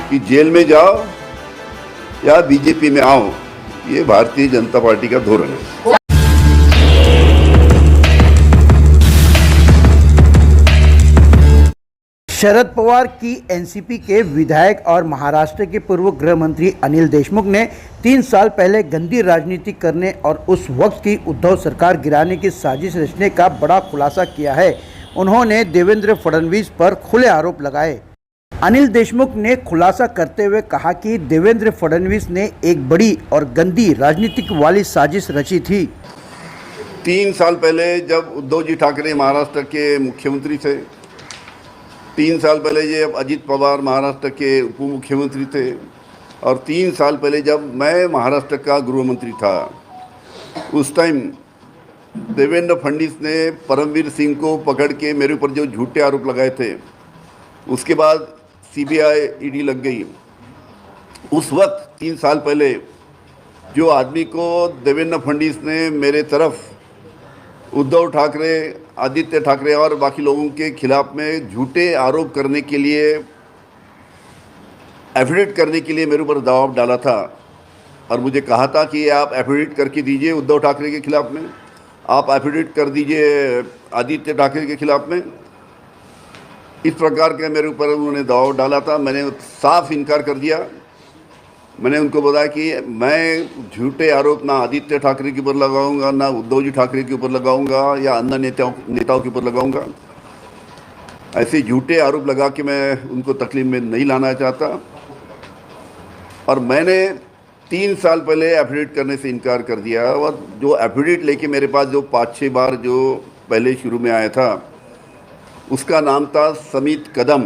कि जेल में जाओ या बीजेपी में आओ, ये भारतीय जनता पार्टी का धोरण है। शरद पवार की एनसीपी के विधायक और महाराष्ट्र के पूर्व गृह मंत्री अनिल देशमुख ने 3 साल पहले गंदी राजनीति करने और उस वक्त की उद्धव सरकार गिराने की साजिश रचने का बड़ा खुलासा किया है। उन्होंने देवेंद्र फडणवीस पर खुले आरोप लगाए। अनिल देशमुख ने खुलासा करते हुए कहा कि देवेंद्र फडणवीस ने एक बड़ी और गंदी राजनीतिक वाली साजिश रची थी। 3 साल पहले जब उद्धव जी ठाकरे महाराष्ट्र के मुख्यमंत्री थे, 3 साल पहले जब अजित पवार महाराष्ट्र के उप मुख्यमंत्री थे, और 3 साल पहले जब मैं महाराष्ट्र का गृह मंत्री था, उस टाइम देवेंद्र फडणवीस ने परमवीर सिंह को पकड़ के मेरे ऊपर जो झूठे आरोप लगाए थे, उसके बाद सीबीआई ईडी लग गई। उस वक्त 3 साल पहले जो आदमी को देवेंद्र फडणवीस ने मेरे तरफ उद्धव ठाकरे, आदित्य ठाकरे और बाकी लोगों के खिलाफ में झूठे आरोप करने के लिए, एफिडेविट करने के लिए मेरे ऊपर दबाव डाला था, और मुझे कहा था कि आप एफिडेविट करके दीजिए उद्धव ठाकरे के खिलाफ में, आप एफिडेविट कर दीजिए आदित्य ठाकरे के खिलाफ में। इस प्रकार के मेरे ऊपर उन्होंने दबाव डाला था। मैंने साफ इनकार कर दिया। मैंने उनको बताया कि मैं झूठे आरोप ना आदित्य ठाकरे के ऊपर लगाऊंगा, ना उद्धव जी ठाकरे के ऊपर लगाऊंगा, या अन्य नेताओं के ऊपर लगाऊंगा। ऐसे झूठे आरोप लगा के मैं उनको तकलीफ में नहीं लाना चाहता। और मैंने 3 साल पहले एफिडेविट करने से इनकार कर दिया, और जो एफिडेविट लेके मेरे पास जो 5-6 बार जो पहले शुरू में आया था, उसका नाम था समित कदम।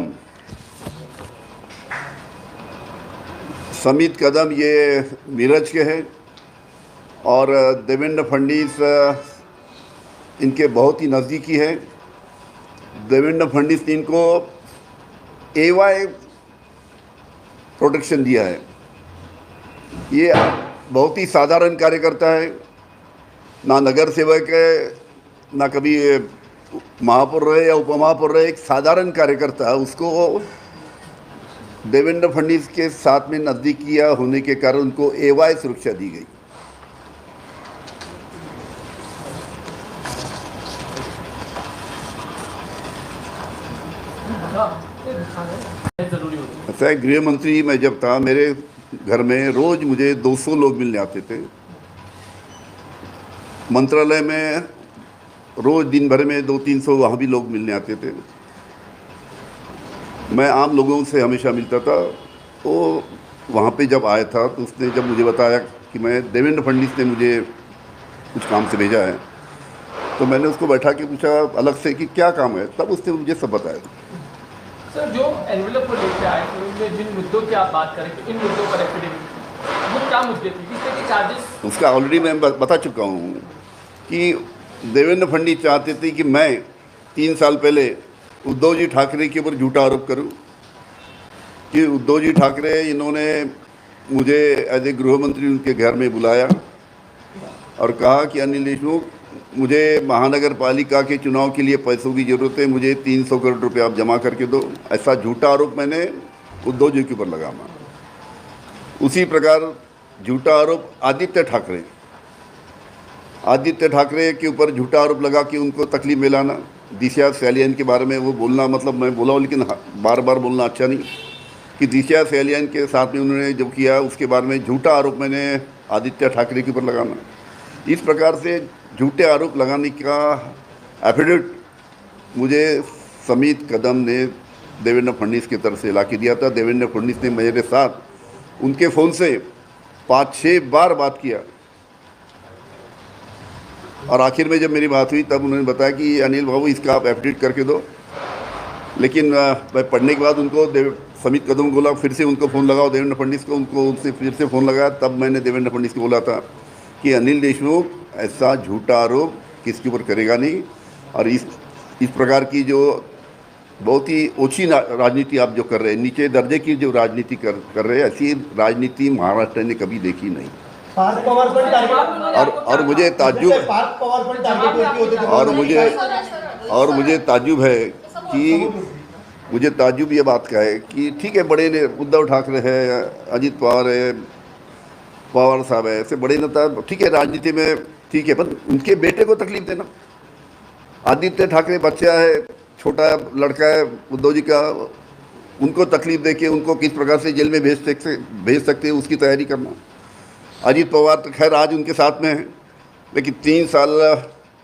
समित कदम ये मीरज के हैं, और देवेंद्र फडणवीस इनके बहुत ही नज़दीकी है। देवेंद्र फडणवीस ने इनको एवाई प्रोटेक्शन दिया है। ये बहुत ही साधारण कार्यकर्ता है, ना नगर सेवक है, ना कभी महापौर रहे या उपमहापौर रहे, एक साधारण कार्यकर्ता है। उसको देवेंद्र फडणवीस के साथ में नज़दीकिया होने के कारण उनको एवाई सुरक्षा दी गई। ऐसा गृह मंत्री मैं जब था, मेरे घर में रोज मुझे 200 लोग मिलने आते थे। मंत्रालय में रोज दिन भर में 200-300 वहाँ भी लोग मिलने आते थे। मैं आम लोगों से हमेशा मिलता था। वो वहाँ पे जब आया था तो उसने जब मुझे बताया कि मैं देवेंद्र फडणवीस ने मुझे कुछ काम से भेजा है, तो मैंने उसको बैठा के पूछा अलग से कि क्या काम है, तब उसने मुझे सब बताया। सर, जो एनवेलप को लेकर आए थे उनमें जिन मुद्दों की आप बात करें, इन मुद्दों पर एफिडेविट, वो क्या मुद्दे थे, किस तरह के चार्जेस? उसका ऑलरेडी मैं बता चुका हूँ कि देवेंद्र फडणवीस चाहते थे कि मैं 3 साल पहले उद्धव जी ठाकरे के ऊपर झूठा आरोप करूं कि उद्धव जी ठाकरे इन्होंने मुझे एज ए गृह मंत्री उनके घर में बुलाया और कहा कि अनिल देशमुख, मुझे महानगर पालिका के चुनाव के लिए पैसों की ज़रूरत है, मुझे 300 करोड़ रुपये आप जमा करके दो। ऐसा झूठा आरोप मैंने उद्धव जी के ऊपर लगाया। उसी प्रकार झूठा आरोप आदित्य ठाकरे के ऊपर झूठा आरोप लगा कि उनको तकलीफ में लाना। दिशा सैलियन के बारे में वो बोलना, मतलब मैं बोला हूँ, लेकिन बार बार बोलना अच्छा नहीं, कि दिशा सैलियन के साथ में उन्होंने जो किया उसके बारे में झूठा आरोप मैंने आदित्य ठाकरे के ऊपर लगाना। इस प्रकार से झूठे आरोप लगाने का एफिडेविट मुझे समित कदम ने देवेंद्र फडणवीस की तरफ से ला के दिया था। देवेंद्र फडणवीस ने मेरे साथ उनके फ़ोन से 5-6 बार बात किया, और आखिर में जब मेरी बात हुई तब उन्होंने बताया कि अनिल बाबू, इसका आप एफिडेविट करके दो। लेकिन मैं पढ़ने के बाद उनको समित कदम को बोला फिर से उनको फ़ोन लगाओ देवेंद्र फडणवीस को, उनसे फिर से फ़ोन लगाया। तब मैंने देवेंद्र फडणवीस को बोला था कि अनिल देशमुख ऐसा झूठा आरोप किसके ऊपर करेगा नहीं, और इस प्रकार की जो बहुत ही ओछी राजनीति आप जो कर रहे हैं, नीचे दर्जे की जो राजनीति कर रहे हैं, ऐसी राजनीति महाराष्ट्र ने कभी देखी नहीं। और मुझे ताज्जुब और मुझे ताज्जुब है कि मुझे ताज्जुब ये बात का है कि ठीक है, बड़े ने उद्धव ठाकरे है, अजित पवार है, पवार साहब है, ऐसे बड़े नेता ठीक है राजनीति में, ठीक है, पर उनके बेटे को तकलीफ देना। आदित्य ठाकरे बच्चा है, छोटा लड़का है उद्धव जी का, उनको तकलीफ देके उनको किस प्रकार से जेल में भेज सकते हैं उसकी तैयारी करना। अजित पवार तो खैर आज उनके साथ में है, लेकिन 3 साल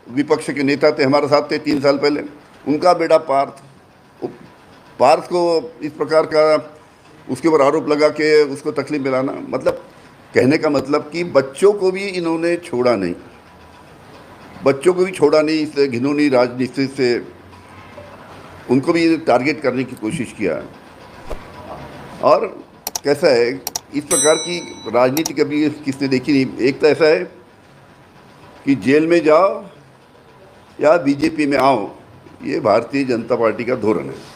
विपक्ष के नेता थे, हमारे साथ थे 3 साल पहले। उनका बेटा पार्थ को इस प्रकार का उसके ऊपर आरोप लगा के उसको तकलीफ दिलाना, मतलब कहने का मतलब कि बच्चों को भी इन्होंने छोड़ा नहीं, बच्चों को भी छोड़ा नहीं। इस घिनौनी राजनीति से उनको भी टारगेट करने की कोशिश किया। और कैसा है, इस प्रकार की राजनीति कभी किसने देखी नहीं। एक तो ऐसा है कि जेल में जाओ या बीजेपी में आओ, ये भारतीय जनता पार्टी का धोरण है।